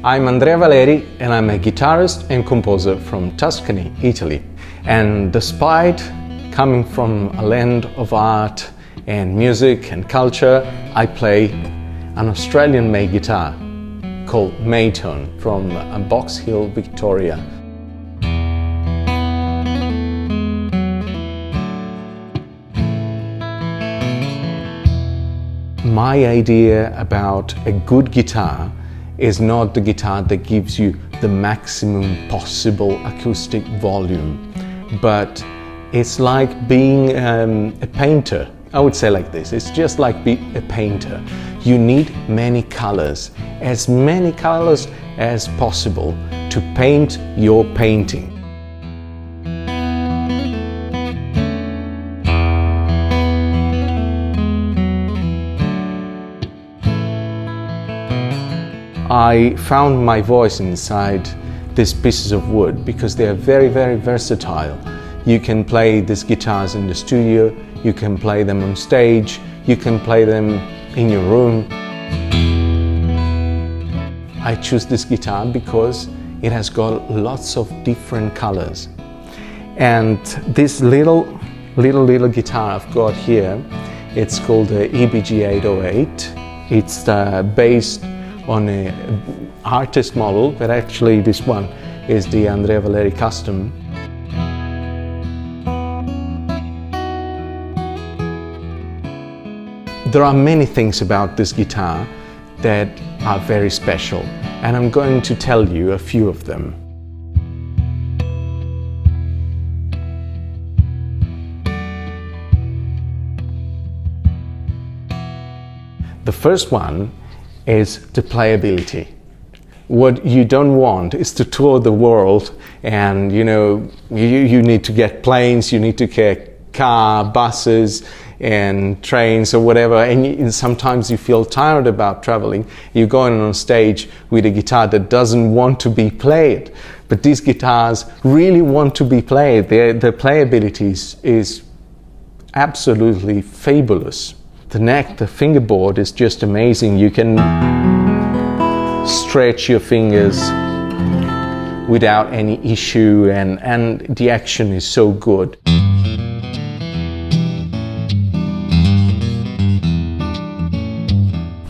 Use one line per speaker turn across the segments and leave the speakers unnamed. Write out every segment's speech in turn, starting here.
I'm Andrea Valeri and I'm a guitarist and composer from Tuscany, Italy. And despite coming from a land of art and music and culture, I play an Australian-made guitar called Maton from Box Hill, Victoria. My idea about a good guitar is not the guitar that gives you the maximum possible acoustic volume, but it's like being a painter. I would say like this, it's just like being a painter. You need many colors as possible to paint your painting. I found my voice inside these pieces of wood because they are very, very versatile. You can play these guitars in the studio, you can play them on stage, you can play them in your room. I choose this guitar because it has got lots of different colors. And this little guitar I've got here, it's called the EBG 808. It's based on an artist model, but actually this one is the Andrea Valeri custom. There are many things about this guitar that are very special, and I'm going to tell you a few of them. The first one is the playability. What you don't want is to tour the world and you need to get planes, you need to get buses and trains or whatever, and sometimes you feel tired about traveling. You're going on stage with a guitar that doesn't want to be played, but these guitars really want to be played. The playability is absolutely fabulous. The neck, the fingerboard is just amazing. You can stretch your fingers without any issue, and the action is so good.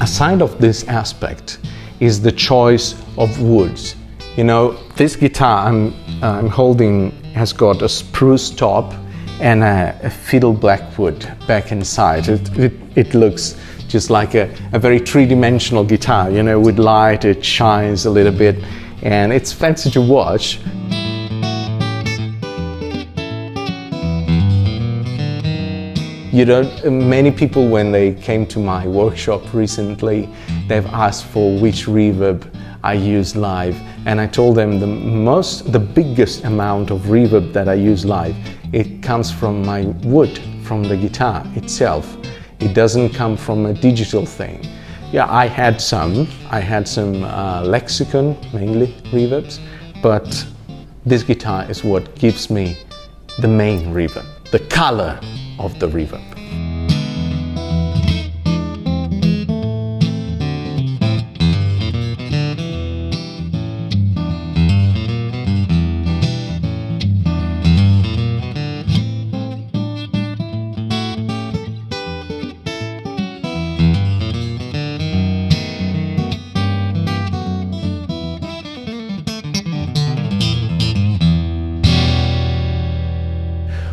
Aside of this aspect is the choice of woods. This guitar I'm holding has got a spruce top and a fiddle blackwood back inside. It looks just like a very three-dimensional guitar, with light, it shines a little bit, and it's fancy to watch. Many people, when they came to my workshop recently, they've asked for which reverb I use live, and I told them the biggest amount of reverb that I use live, it comes from my wood, from the guitar itself. It doesn't come from a digital thing. Yeah, I had some Lexicon, mainly reverbs, but this guitar is what gives me the main reverb, the color of the reverb.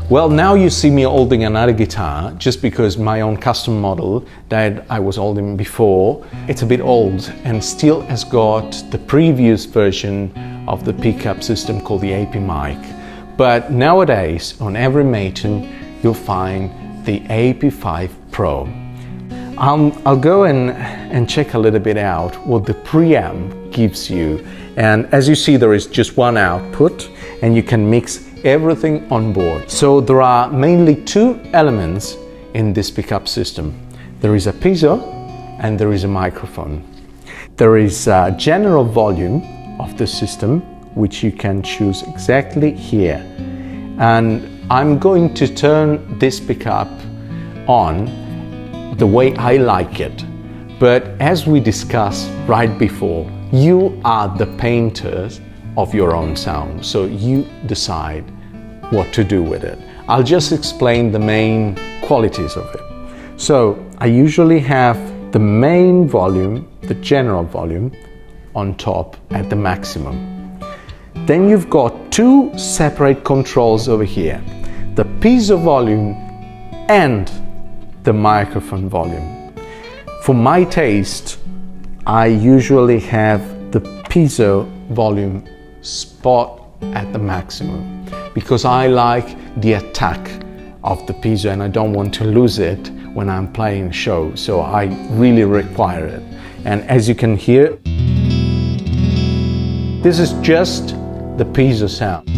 Well, now you see me holding another guitar just because my own custom model that I was holding before, it's a bit old and still has got the previous version of the pickup system called the AP mic. But nowadays, on every Maton, you'll find the AP5 Pro. I'll go and check a little bit out what the preamp gives you. And as you see, there is just one output and you can mix everything on board. So there are mainly two elements in this pickup system. There is a piezo and there is a microphone. There is a general volume of the system, which you can choose exactly here. And I'm going to turn this pickup on the way I like it. But as we discussed right before, you are the painters of your own sound, so you decide what to do with it. I'll just explain the main qualities of it. So I usually have the main volume, the general volume, on top at the maximum. Then you've got two separate controls over here, the piezo volume and the microphone volume. For my taste, I usually have the piezo volume spot at the maximum because I like the attack of the piezo and I don't want to lose it when I'm playing a show, so I really require it. And as you can hear, this is just the piezo sound.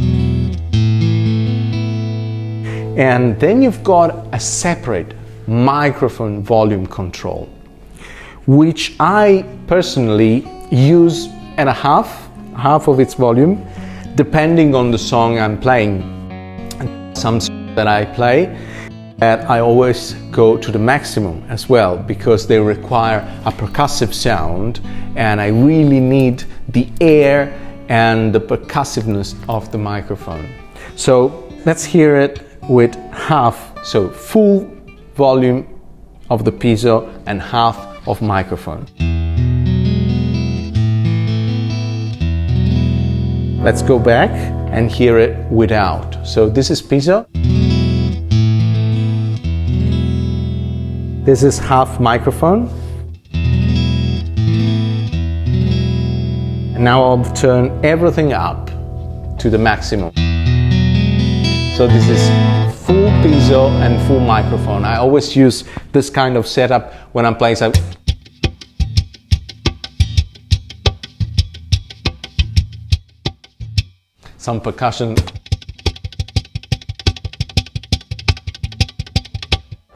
And then you've got a separate microphone volume control, which I personally use at half of its volume, depending on the song I'm playing. Some songs that I play, I always go to the maximum as well, because they require a percussive sound and I really need the air and the percussiveness of the microphone. So let's hear it with half, so full volume of the piezo and half of microphone. Let's go back and hear it without. So this is piezo. This is half microphone. And now I'll turn everything up to the maximum. So this is full piezo and full microphone. I always use this kind of setup when I'm playing some percussion,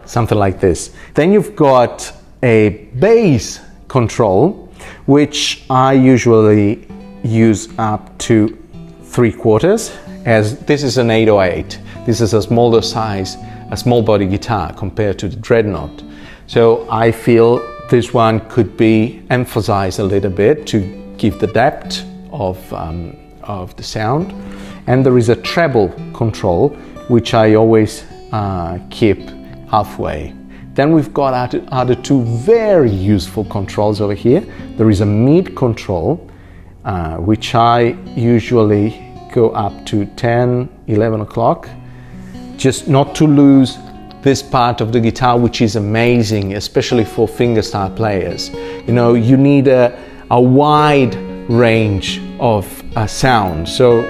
something like this. Then you've got a bass control, which I usually use up to 3/4, as this is an 808. This is a smaller size, a small body guitar compared to the Dreadnought. So I feel this one could be emphasized a little bit to give the depth of the sound. And there is a treble control, which I always keep halfway. Then we've got other two very useful controls over here. There is a mid control, which I usually go up to 10, 11 o'clock, just not to lose this part of the guitar, which is amazing, especially for fingerstyle players. You know, you need a wide range of sound. So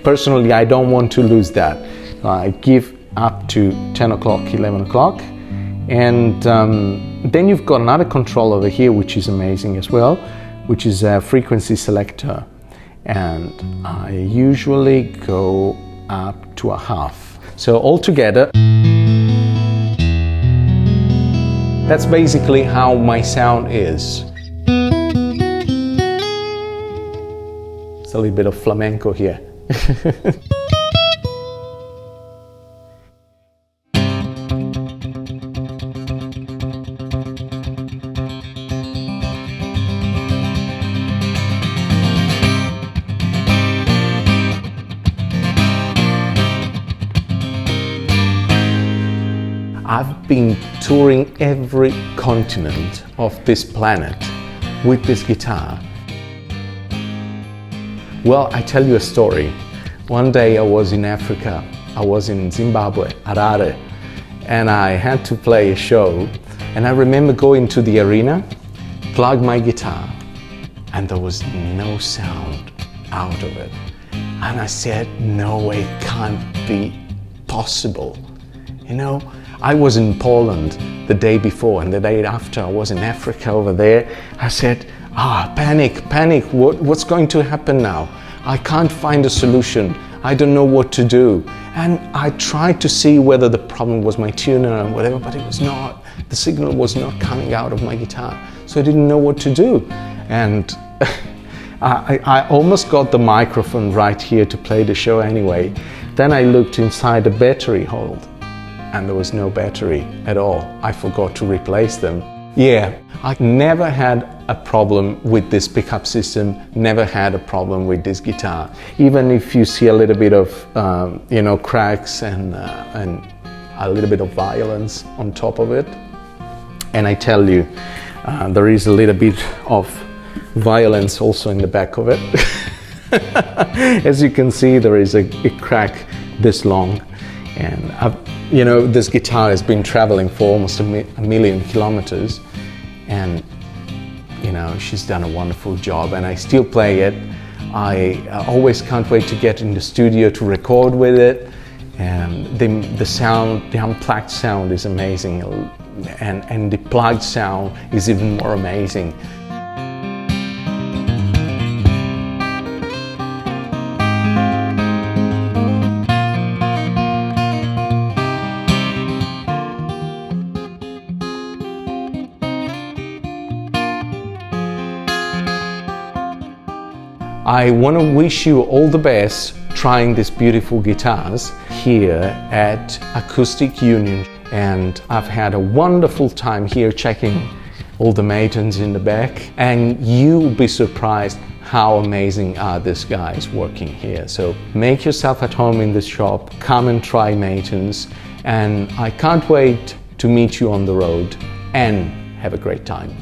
personally, I don't want to lose that. I give up to 10 o'clock, 11 o'clock. And then you've got another control over here, which is amazing as well, which is a frequency selector. And I usually go up to a half. So altogether, that's basically how my sound is. It's a little bit of flamenco here. I've been touring every continent of this planet with this guitar. Well, I tell you a story. One day I was in Africa. I was in Zimbabwe, Harare, and I had to play a show. And I remember going to the arena, plug my guitar, and there was no sound out of it. And I said, no way, it can't be possible. You know, I was in Poland the day before, and the day after I was in Africa over there. I said, panic, what's going to happen now? I can't find a solution. I don't know what to do. And I tried to see whether the problem was my tuner or whatever, but it was not. The signal was not coming out of my guitar, so I didn't know what to do. And I almost got the microphone right here to play the show anyway. Then I looked inside the battery hold, and there was no battery at all. I forgot to replace them. Yeah, I never had a problem with this pickup system, never had a problem with this guitar. Even if you see a little bit of cracks and a little bit of violence on top of it, and I tell you, there is a little bit of violence also in the back of it. As you can see, there is a crack this long, and this guitar has been traveling for almost a million kilometers, and she's done a wonderful job, and I still play it. I always can't wait to get in the studio to record with it, and the sound, the unplugged sound is amazing, and the plugged sound is even more amazing. I want to wish you all the best trying these beautiful guitars here at Acoustic Union, and I've had a wonderful time here checking all the Matons in the back, and you'll be surprised how amazing are these guys working here. So make yourself at home in this shop, come and try Matons, and I can't wait to meet you on the road, and have a great time.